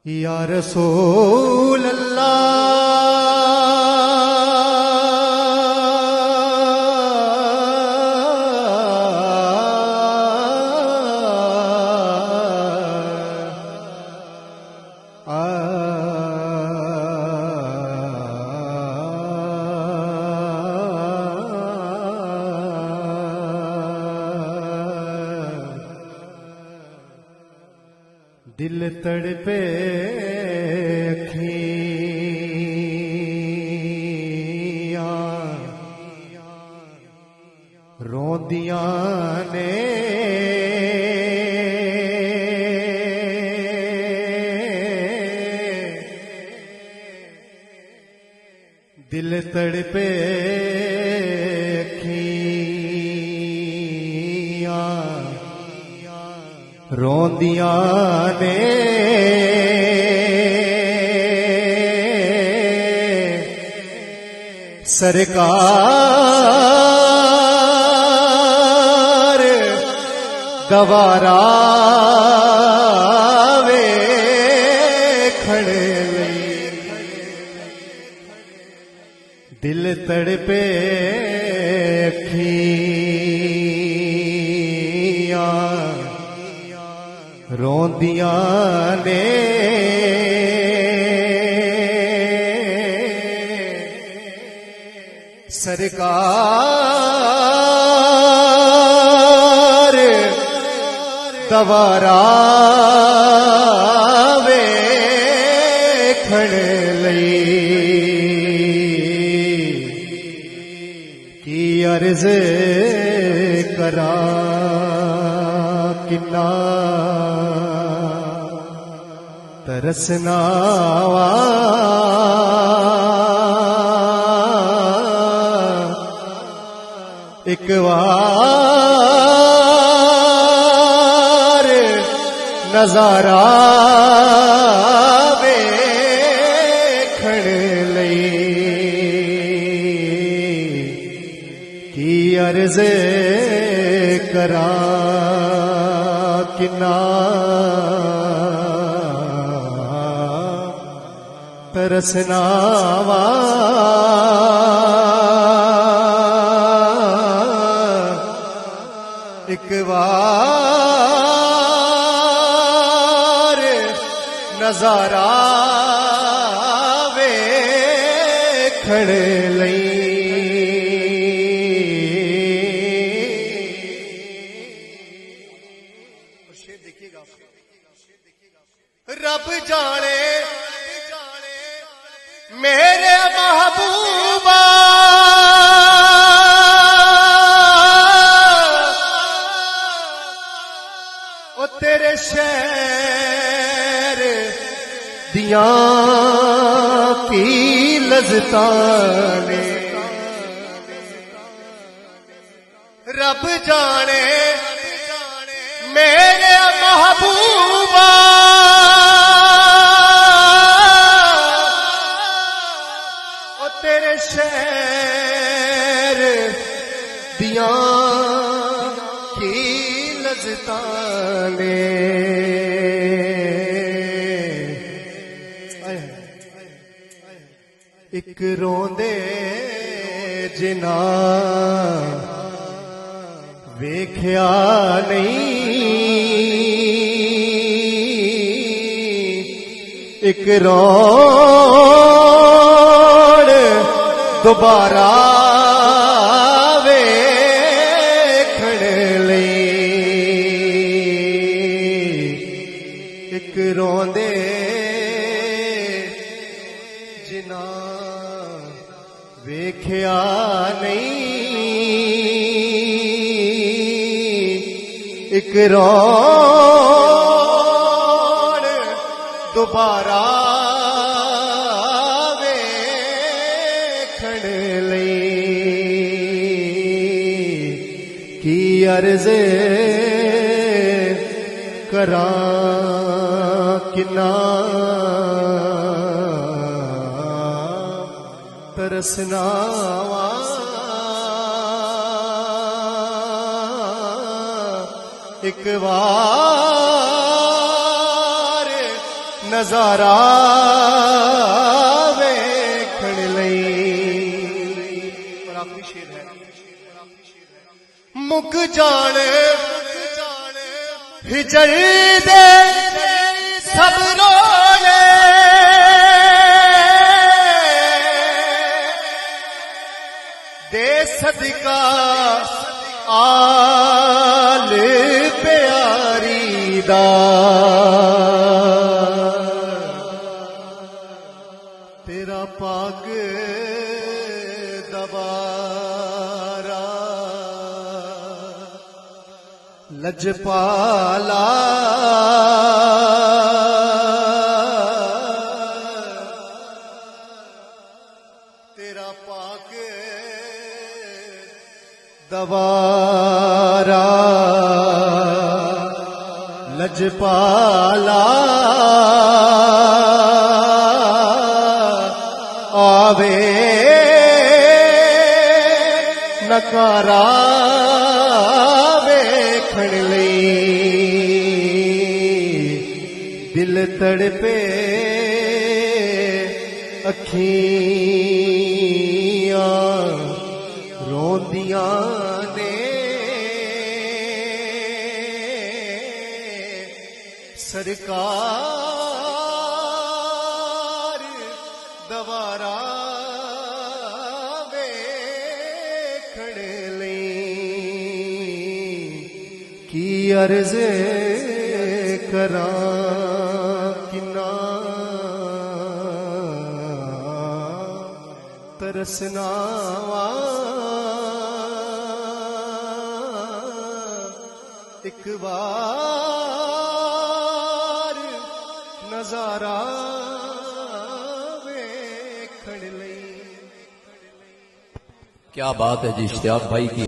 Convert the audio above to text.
या रसूल दिल तड़पे अखियां रोंदियां ने दिल तड़पे अखियां रोंदियां ने सरकार गवारा वेखण लई दिल तड़पे अखियां रोंदियां ने सरकार गवारा वेखण लई की अर्ज करां किन्ना तरसनावा एक बार नजारा वेखण लई की अर्ज करां किन्ना तरसनावा एक बार नजारा वेखण लई रब जाने मेरे महबूबा ओ तेरे शहर दियां की लज़्ज़तां ने रब जाने मेरे महबूबा तेरे शहर दियां की लज़्ज़तां ने एक रोंदे जिना वेख्या नहीं एक रोण दोबारा वेखण लई एक रोंदे जिना वेख्या नहीं एक रोण दोबारा की अर्ज करां किन्ना तरसनावा एक बार नजारा वेखण लई। और आखिरी शेर है, मुक जाण हिजर दे सब रोले, दे सदका आल प्यारी दा, तेरा पाक दबारा लजपाला, तेरा पाक दबारा लजपाला, आवे नकारा वेखण लई। दिल तड़पे अखियां रोंदियां ने, सरकार दवारा वेखण लई। की अर्ज करां किन्ना तरसनावा, एक बार नजारा वेखण लई। क्या बात है जी इश्तियाक भाई की।